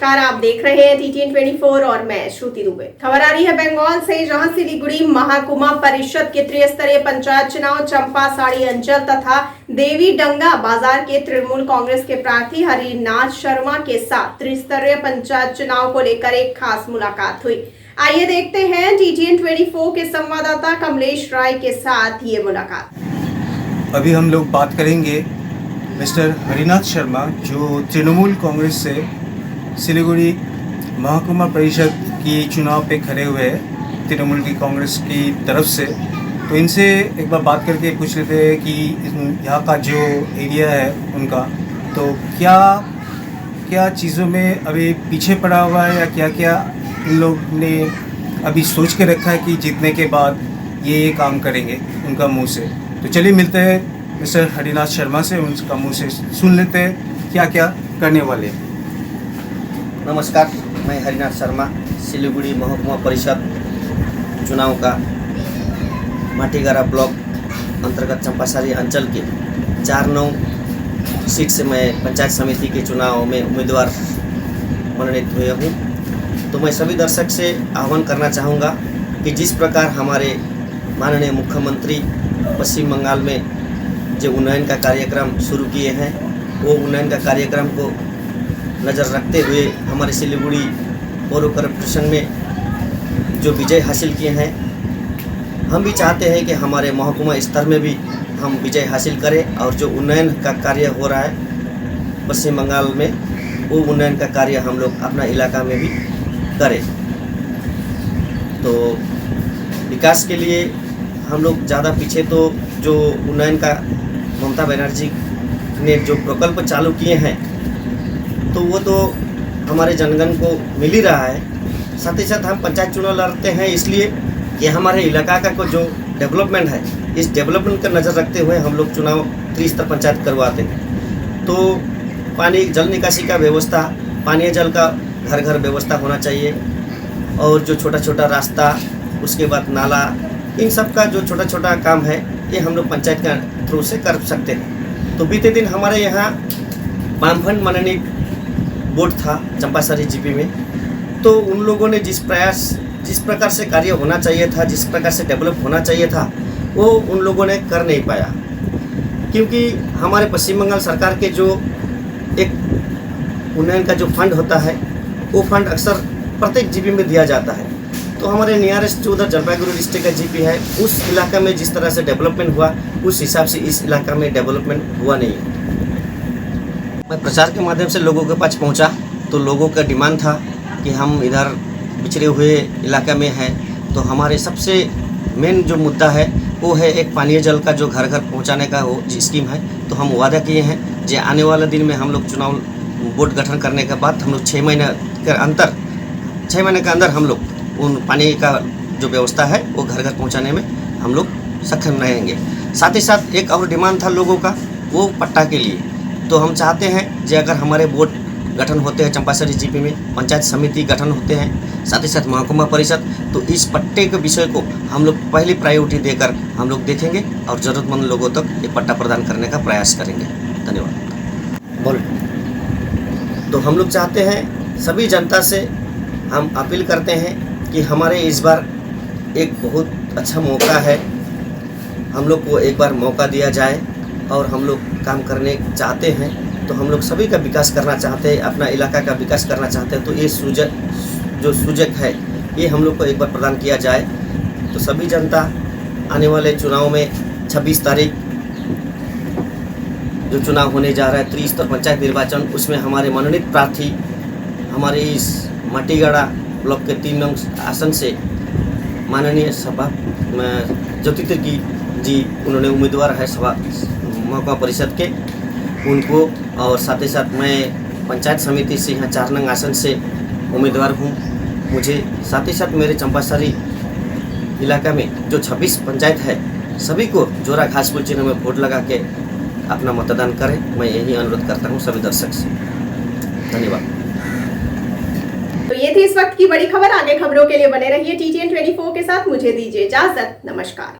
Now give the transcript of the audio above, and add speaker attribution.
Speaker 1: नमस्कार, आप देख रहे हैं TTN 24 और मैं श्रुति दुबे। खबर आ रही है बंगाल से, जहां सिलीगुड़ी महकुमा परिषद के त्रिस्तरीय पंचायत चुनाव चंपासाड़ी अंचल तथा देवी डंगा बाजार के तृणमूल कांग्रेस के प्रार्थी हरिनाथ शर्मा के साथ त्रिस्तरीय पंचायत चुनाव को लेकर एक खास मुलाकात हुई। आइए देखते हैं TTN 24 के संवाददाता कमलेश राय के साथ ये मुलाकात।
Speaker 2: अभी हम लोग बात करेंगे मिस्टर हरिनाथ शर्मा, जो तृणमूल कांग्रेस से सिलीगुड़ी महकुमा परिषद की चुनाव पे खड़े हुए हैं तृणमूल की कांग्रेस की तरफ से। तो इनसे एक बार बात करके पूछ लेते हैं कि यहाँ का जो एरिया है उनका, तो क्या क्या चीज़ों में अभी पीछे पड़ा हुआ है या क्या क्या इन लोग ने अभी सोच के रखा है कि जीतने के बाद ये काम करेंगे उनका मुंह से। तो चलिए मिलते हैं मिस्टर हरिनाथ शर्मा से, उनका मुंह से सुन लेते हैं क्या क्या करने वाले हैं।
Speaker 3: नमस्कार, मैं हरिनाथ शर्मा, सिलीगुड़ी महकुमा परिषद चुनाव का माटीगारा ब्लॉक अंतर्गत चंपासारी अंचल के 4-9 सीट से मैं पंचायत समिति के चुनाव में उम्मीदवार मनोनीत हुए हूँ। तो मैं सभी दर्शक से आह्वान करना चाहूँगा कि जिस प्रकार हमारे माननीय मुख्यमंत्री पश्चिम बंगाल में जो उन्नयन का कार्यक्रम शुरू किए हैं, वो उन्नयन का कार्यक्रम को नज़र रखते हुए हमारे सिलीगुड़ी पौर कॉर्पोरेशन में जो विजय हासिल किए हैं, हम भी चाहते हैं कि हमारे महकुमा स्तर में भी हम विजय हासिल करें और जो उन्नयन का कार्य हो रहा है पश्चिम बंगाल में, वो उन्नयन का कार्य हम लोग अपना इलाका में भी करें। तो विकास के लिए हम लोग ज़्यादा पीछे तो जो उन्नयन का ममता बनर्जी ने जो प्रकल्प चालू किए हैं, तो वो तो हमारे जनगण को मिल ही रहा है। साथ ही साथ हम पंचायत चुनाव लड़ते हैं इसलिए कि हमारे इलाका का जो डेवलपमेंट है, इस डेवलपमेंट का नज़र रखते हुए हम लोग चुनाव त्रिस्तर पंचायत करवाते हैं। तो पानी जल निकासी का व्यवस्था, पानीय जल का घर घर व्यवस्था होना चाहिए, और जो छोटा छोटा रास्ता, उसके बाद नाला, इन सब का जो छोटा छोटा काम है ये हम लोग पंचायत के थ्रू से कर सकते हैं। तो बीते दिन हमारे यहाँ वामफंड मनोनीत बोर्ड था चंपासारी जीपी में, तो उन लोगों ने जिस प्रकार से कार्य होना चाहिए था, जिस प्रकार से डेवलप होना चाहिए था, वो उन लोगों ने कर नहीं पाया। क्योंकि हमारे पश्चिम बंगाल सरकार के जो एक उन्नयन का जो फंड होता है, वो फंड अक्सर प्रत्येक जीपी में दिया जाता है। तो हमारे नियरेस्ट जो उधर जलपाईगुड़ी डिस्ट्रिक्ट का जीपी है, उस इलाका में जिस तरह से डेवलपमेंट हुआ, उस हिसाब से इस इलाका में डेवलपमेंट हुआ नहीं है। मैं प्रचार के माध्यम से लोगों के पास पहुंचा, तो लोगों का डिमांड था कि हम इधर पिछड़े हुए इलाका में हैं, तो हमारे सबसे मेन जो मुद्दा है वो है एक पानीय जल का जो घर घर पहुँचाने का वो स्कीम है। तो हम वादा किए हैं जो आने वाले दिन में हम लोग चुनाव बोर्ड गठन करने के बाद हम लोग 6 महीने के अंदर हम लोग उन पानी का जो व्यवस्था है वो घर घर पहुंचाने में हम लोग सक्षम रहेंगे। साथ ही साथ एक और डिमांड था लोगों का, वो पट्टा के लिए। तो हम चाहते हैं कि अगर हमारे बोर्ड गठन होते हैं चंपासारी जीपी में, पंचायत समिति गठन होते हैं, साथ ही साथ महकुमा परिषद, तो इस पट्टे के विषय को हम लोग पहली प्रायोरिटी देकर हम लोग देखेंगे और ज़रूरतमंद लोगों तक ये पट्टा प्रदान करने का प्रयास करेंगे। धन्यवाद। बोल। तो हम लोग चाहते हैं, सभी जनता से हम अपील करते हैं कि हमारे इस बार एक बहुत अच्छा मौका है, हम लोग को एक बार मौका दिया जाए और हम लोग काम करने चाहते हैं। तो हम लोग सभी का विकास करना चाहते हैं, अपना इलाका का विकास करना चाहते हैं। तो ये सुजग है, ये हम लोग को एक बार प्रदान किया जाए। तो सभी जनता आने वाले चुनाव में 26 तारीख जो चुनाव होने जा रहा है त्रिस्तर पंचायत निर्वाचन, उसमें हमारे मनोनीत प्रार्थी हमारे इस माटीगाड़ा ब्लॉक के 3 नंबर आसन से माननीय सभा ज्योतिर्गी जी, उन्होंने उम्मीदवार है सभा महकुमा परिषद के, उनको, और साथ ही साथ मैं पंचायत समिति से यहाँ 4 नंबर आसन से उम्मीदवार हूँ। मुझे साथ ही साथ मेरे चंपासारी इलाका में जो 26 पंचायत है, सभी को जोरा घासफूल चिन्ह में वोट लगा के अपना मतदान करें, मैं यही अनुरोध करता हूँ सभी दर्शक से। धन्यवाद।
Speaker 1: तो ये थी इस वक्त की बड़ी खबर। आगे खबरों के लिए बने रहिए TTN 24 के साथ। मुझे दीजिए इजाजत। नमस्कार।